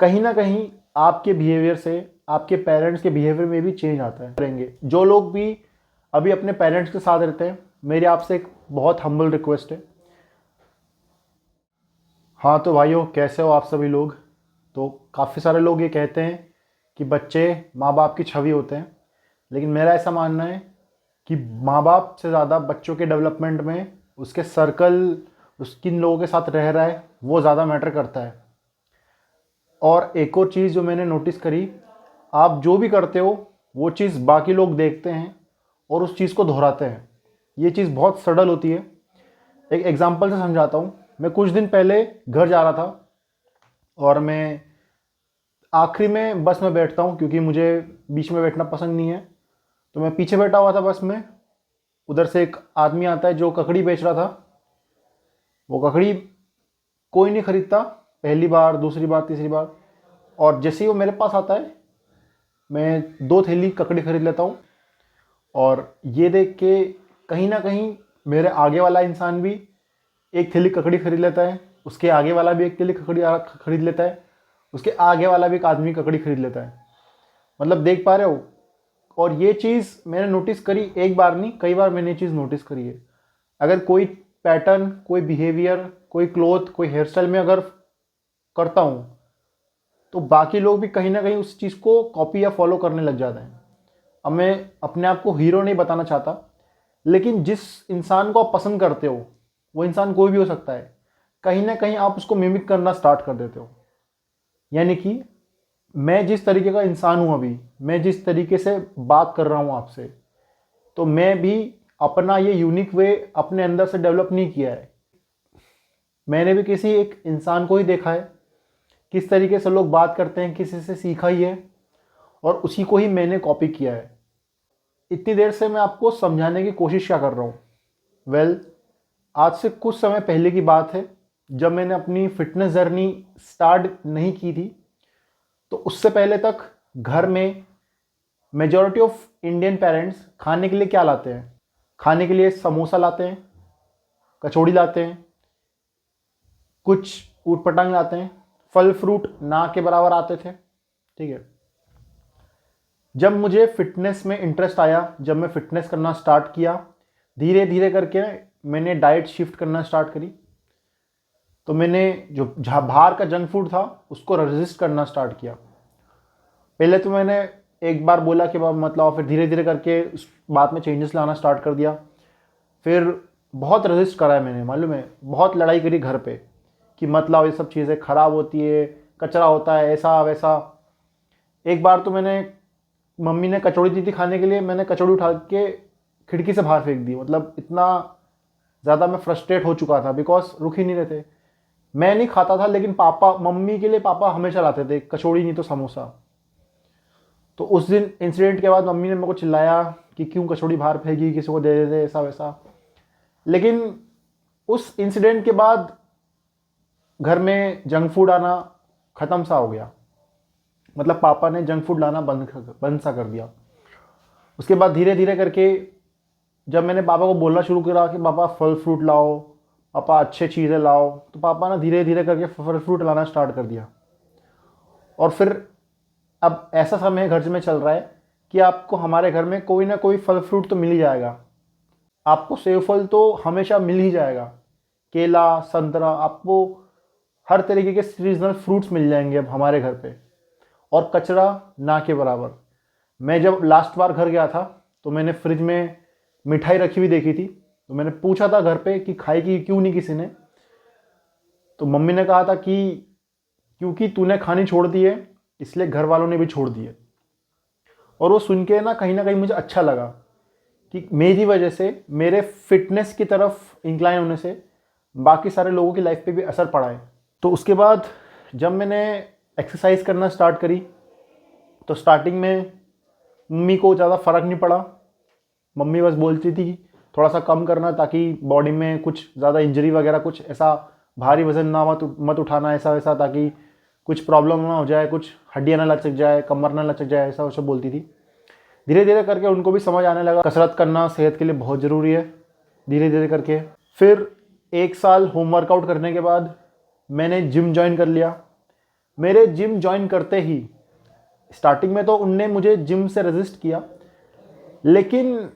कहीं ना कहीं आपके बिहेवियर से, आपके पेरेंट्स के बिहेवियर में भी चेंज आता है। करेंगे जो लोग भी अभी अपने पेरेंट्स के साथ रहते हैं, मेरी आपसे एक बहुत हम्बल रिक्वेस्ट है। हाँ तो भाइयों, कैसे हो आप सभी लोग। तो काफ़ी सारे लोग ये कहते हैं कि बच्चे माँ बाप की छवि होते हैं, लेकिन मेरा ऐसा मानना है कि माँ बाप से ज़्यादा बच्चों के डेवलपमेंट में उसके सर्कल, उस किन लोगों के साथ रह रहा है, वो ज़्यादा मैटर करता है। और एक और चीज़ जो मैंने नोटिस करी, आप जो भी करते हो वो चीज़ बाकी लोग देखते हैं और उस चीज़ को दोहराते हैं। ये चीज़ बहुत सडल होती है। एक एग्जांपल से समझाता हूँ। मैं कुछ दिन पहले घर जा रहा था और मैं आखिरी में बस में बैठता हूँ क्योंकि मुझे बीच में बैठना पसंद नहीं है। तो मैं पीछे बैठा हुआ था बस में। उधर से एक आदमी आता है जो ककड़ी बेच रहा था। वो ककड़ी कोई नहीं खरीदता, पहली बार, दूसरी बार, तीसरी बार। और जैसे ही वो मेरे पास आता है, मैं 2 थैली ककड़ी खरीद लेता हूँ। और ये देख के कहीं ना कहीं मेरे आगे वाला इंसान भी 1 थैली ककड़ी खरीद लेता है, उसके आगे वाला भी 1 थैली ककड़ी खरीद लेता है, उसके आगे वाला भी एक आदमी ककड़ी खरीद लेता है। मतलब देख पा रहे हो। और ये चीज़ मैंने नोटिस करी, एक बार नहीं कई बार मैंने ये चीज़ नोटिस करी है। अगर कोई पैटर्न, कोई बिहेवियर, कोई क्लोथ, कोई हेयर स्टाइल में अगर करता हूँ, तो बाकी लोग भी कहीं ना कहीं उस चीज़ को कॉपी या फॉलो करने लग जाते हैं। अब मैं अपने आप को हीरो नहीं बताना चाहता, लेकिन जिस इंसान को आप पसंद करते हो, वो इंसान कोई भी हो सकता है, कहीं ना कहीं आप उसको मिमिक करना स्टार्ट कर देते हो। यानी कि मैं जिस तरीके का इंसान हूँ अभी, मैं जिस तरीके से बात कर रहा हूँ आपसे, तो मैं भी अपना ये यूनिक वे अपने अंदर से डेवलप नहीं किया है। मैंने भी किसी एक इंसान को ही देखा है, किस तरीके से लोग बात करते हैं, किसी से सीखा ही है और उसी को ही मैंने कॉपी किया है। इतनी देर से मैं आपको समझाने की कोशिश क्या कर रहा हूँ। वेल, आज से कुछ समय पहले की बात है, जब मैंने अपनी फिटनेस जर्नी स्टार्ट नहीं की थी। तो उससे पहले तक घर में मेजॉरिटी ऑफ इंडियन पेरेंट्स खाने के लिए क्या लाते हैं? खाने के लिए समोसा लाते हैं, कचौड़ी लाते हैं, कुछ ऊट पटांग लाते हैं, फल फ्रूट ना के बराबर आते थे। ठीक है। जब मुझे फिटनेस में इंटरेस्ट आया, जब मैं फिटनेस करना स्टार्ट किया, धीरे धीरे करके मैंने डाइट शिफ्ट करना स्टार्ट करी। तो मैंने जो बाहर का जंक फूड था उसको रेजिस्ट करना स्टार्ट किया। पहले तो मैंने एक बार बोला कि मतलब, फिर धीरे धीरे करके उस बात में चेंजेस लाना स्टार्ट कर दिया। फिर बहुत रेजिस्ट करा है मैंने, मालूम है, बहुत लड़ाई करी घर पे कि मतलब ये सब चीज़ें ख़राब होती है, कचरा होता है, ऐसा वैसा। एक बार तो मैंने, मम्मी ने कचौड़ी दी थी खाने के लिए, मैंने कचौड़ी उठा के खिड़की से बाहर फेंक दी। मतलब इतना ज़्यादा मैं फ्रस्ट्रेट हो चुका था, बिकॉज रुक ही नहीं रहे थे। मैं नहीं खाता था, लेकिन पापा, मम्मी के लिए पापा हमेशा लाते थे कचौड़ी नहीं तो समोसा। तो उस दिन इंसिडेंट के बाद मम्मी ने मेरे को चिल्लाया कि क्यों कचौड़ी बाहर फेंकी, किसी को दे दे, ऐसा वैसा। लेकिन उस इंसिडेंट के बाद घर में जंक फूड आना ख़त्म सा हो गया। मतलब पापा ने जंक फूड लाना बंद सा कर दिया। उसके बाद धीरे धीरे करके जब मैंने पापा को बोलना शुरू करा कि पापा फल फ्रूट लाओ, पापा अच्छे चीज़ें लाओ, तो पापा ने धीरे धीरे करके फल फ्रूट लाना स्टार्ट कर दिया। और फिर अब ऐसा समय घर में चल रहा है कि आपको हमारे घर में कोई ना कोई फल फ्रूट तो मिल ही जाएगा। आपको सेब फल तो हमेशा मिल ही जाएगा, केला, संतरा, आपको हर तरीके के सीजनल फ्रूट्स मिल जाएंगे अब हमारे घर पे। और कचरा ना के बराबर। मैं जब लास्ट बार घर गया था तो मैंने फ्रिज में मिठाई रखी हुई देखी थी। तो मैंने पूछा था घर पे कि खाई की क्यों नहीं किसी ने। तो मम्मी ने कहा था कि क्योंकि तूने खानी छोड़ दी है, इसलिए घर वालों ने भी छोड़ दी है। और वो सुन के ना कहीं मुझे अच्छा लगा कि मेरी वजह से, मेरे फिटनेस की तरफ इंक्लाइन होने से बाकी सारे लोगों की लाइफ पे भी असर पड़ा है। तो उसके बाद जब मैंने एक्सरसाइज करना स्टार्ट करी, तो स्टार्टिंग में मम्मी को ज़्यादा फ़र्क नहीं पड़ा। मम्मी बस बोलती थी कि थोड़ा सा कम करना, ताकि बॉडी में कुछ ज़्यादा इंजरी वगैरह, कुछ ऐसा भारी वजन ना मत उठाना, ऐसा वैसा, ताकि कुछ प्रॉब्लम ना हो जाए, कुछ हड्डियाँ ना लचक जाए, कमर ना लचक जाए, ऐसा वैसा बोलती थी। धीरे धीरे करके उनको भी समझ आने लगा कसरत करना सेहत के लिए बहुत ज़रूरी है। धीरे धीरे करके फिर 1 साल होम वर्कआउट करने के बाद मैंने जिम ज्वाइन कर लिया। मेरे जिम ज्वाइन करते ही स्टार्टिंग में तो उनने मुझे जिम से रेजिस्ट किया, लेकिन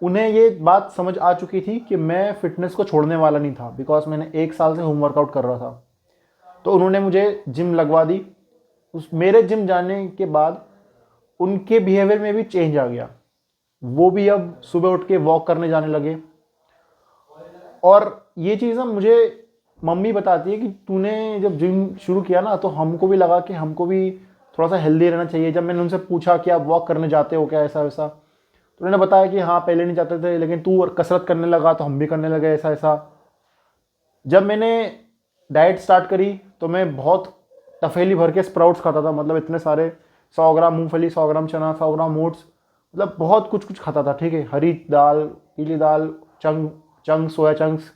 उन्हें ये बात समझ आ चुकी थी कि मैं फ़िटनेस को छोड़ने वाला नहीं था, बिकॉज मैंने 1 साल से होम वर्कआउट कर रहा था। तो उन्होंने मुझे जिम लगवा दी। उस मेरे जिम जाने के बाद उनके बिहेवियर में भी चेंज आ गया। वो भी अब सुबह उठ के वॉक करने जाने लगे। और ये चीज़ ना मुझे मम्मी बताती है कि तूने जब जिम शुरू किया ना, तो हमको भी लगा कि हमको भी थोड़ा सा हेल्दी रहना चाहिए। जब मैंने उनसे पूछा कि आप वॉक करने जाते हो क्या, ऐसा वैसा, तो उन्होंने बताया कि हाँ पहले नहीं जाते थे, लेकिन तू कसरत करने लगा तो हम भी करने लगे, ऐसा ऐसा। जब मैंने डाइट स्टार्ट करी तो मैं बहुत तफेली भर के स्प्राउट्स खाता था, मतलब इतने सारे, 100 ग्राम मूंगफली, 100 ग्राम चना, 100 ग्राम ओट्स, मतलब बहुत कुछ कुछ खाता था, ठीक है। हरी दाल, पीली दाल, चंक सोया चंक्स,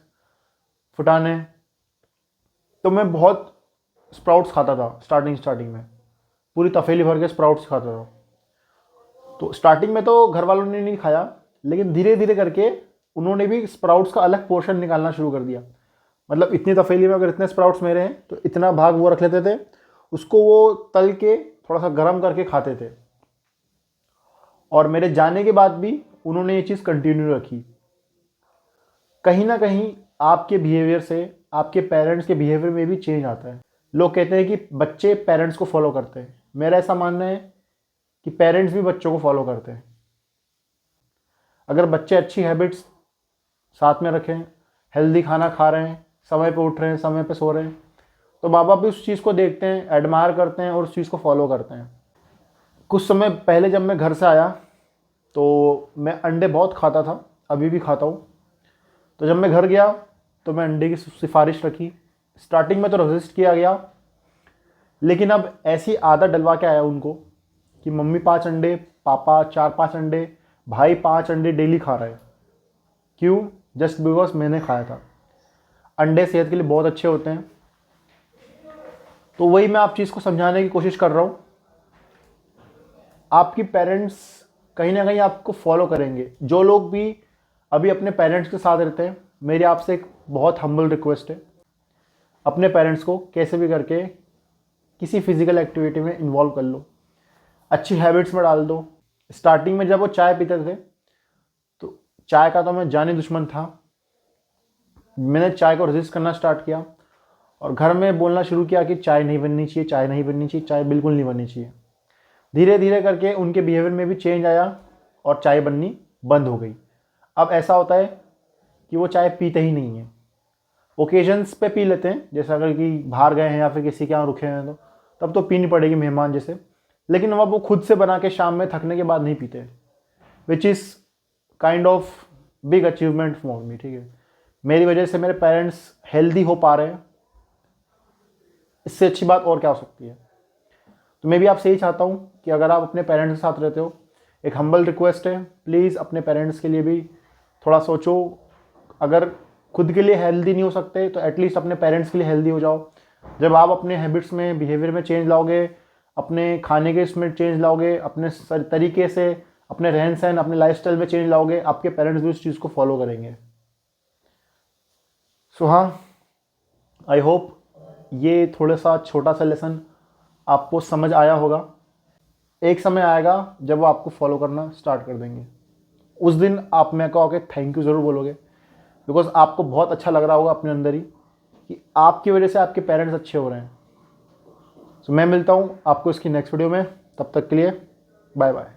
फुटाने। तो मैं बहुत स्प्राउट्स खाता था स्टार्टिंग में, पूरी तफेली भर के स्प्राउट्स खाता था। तो स्टार्टिंग में तो घर वालों ने नहीं खाया, लेकिन धीरे धीरे करके उन्होंने भी स्प्राउट्स का अलग पोर्शन निकालना शुरू कर दिया। मतलब इतनी तफेली में अगर इतने स्प्राउट्स मेरे हैं तो इतना भाग वो रख लेते थे, उसको वो तल के थोड़ा सा गर्म करके खाते थे। और मेरे जाने के बाद भी उन्होंने ये चीज़ कंटिन्यू रखी। कहीं ना कहीं आपके बिहेवियर से आपके पेरेंट्स के बिहेवियर में भी चेंज आता है। लोग कहते हैं कि बच्चे पेरेंट्स को फॉलो करते हैं, मेरा ऐसा मानना है कि पेरेंट्स भी बच्चों को फॉलो करते हैं। अगर बच्चे अच्छी हैबिट्स साथ में रखें, हेल्दी खाना खा रहे हैं, समय पे उठ रहे हैं, समय पे सो रहे हैं, तो माँ बाप भी उस चीज़ को देखते हैं, एडमायर करते हैं और उस चीज़ को फॉलो करते हैं। कुछ समय पहले जब मैं घर से आया तो मैं अंडे बहुत खाता था, अभी भी खाता हूँ। तो जब मैं घर गया तो मैं अंडे की सिफारिश रखी। स्टार्टिंग में तो रेजिस्ट किया गया, लेकिन अब ऐसी आदत डलवा के आया उनको कि मम्मी 5 अंडे, पापा 4-5 अंडे, भाई 5 अंडे डेली खा रहे हैं। क्यों? जस्ट बिकॉज मैंने खाया था। अंडे सेहत के लिए बहुत अच्छे होते हैं। तो वही मैं आप चीज़ को समझाने की कोशिश कर रहा हूँ। आपकी पेरेंट्स कहीं ना कहीं आपको फॉलो करेंगे। जो लोग भी अभी अपने पेरेंट्स के साथ रहते हैं, मेरी आपसे एक बहुत हम्बल रिक्वेस्ट है, अपने पेरेंट्स को कैसे भी करके किसी फिजिकल एक्टिविटी में इन्वॉल्व कर लो, अच्छी हैबिट्स में डाल दो। स्टार्टिंग में जब वो चाय पीते थे तो चाय का तो मैं जानी दुश्मन था। मैंने चाय को रेजिस्ट करना स्टार्ट किया और घर में बोलना शुरू किया कि चाय नहीं बननी चाहिए, चाय नहीं बननी चाहिए, चाय बिल्कुल नहीं बननी चाहिए। धीरे धीरे करके उनके बिहेवियर में भी चेंज आया और चाय बननी बंद हो गई। अब ऐसा होता है कि वो चाय पीते ही नहीं है। ओकेजन्स पे पी लेते हैं, जैसे अगर कि बाहर गए हैं या फिर किसी के यहाँ रुके हैं तो तब तो पीनी पड़ेगी मेहमान जैसे, लेकिन अब वो खुद से बना के शाम में थकने के बाद नहीं पीते, which is kind of big achievement for me, ठीक है। मेरी वजह से मेरे पेरेंट्स हेल्दी हो पा रहे हैं, इससे अच्छी बात और क्या हो सकती है। तो मैं भी आपसे यही चाहता हूँ कि अगर आप अपने पेरेंट्स के साथ रहते हो, एक हम्बल रिक्वेस्ट है, प्लीज़ अपने पेरेंट्स के लिए भी थोड़ा सोचो। अगर खुद के लिए हेल्दी नहीं हो सकते तो एटलीस्ट अपने पेरेंट्स के लिए हेल्दी हो जाओ। जब आप अपने हैबिट्स में, बिहेवियर में चेंज लाओगे, अपने खाने के इसमें चेंज लाओगे, अपने तरीके से, अपने रहन सहन, अपने लाइफस्टाइल में चेंज लाओगे, आपके पेरेंट्स भी उस चीज़ को फॉलो करेंगे। सो हाँ, आई होप ये थोड़ा सा छोटा सा लेसन आपको समझ आया होगा। एक समय आएगा जब वो आपको फॉलो करना स्टार्ट कर देंगे। उस दिन आप मेरे को आके थैंक यू ज़रूर बोलोगे, बिकॉज आपको बहुत अच्छा लग रहा होगा अपने अंदर ही कि आपकी वजह से आपके पेरेंट्स अच्छे हो रहे हैं। सो मैं मिलता हूँ आपको इसकी नेक्स्ट वीडियो में, तब तक के लिए बाय बाय।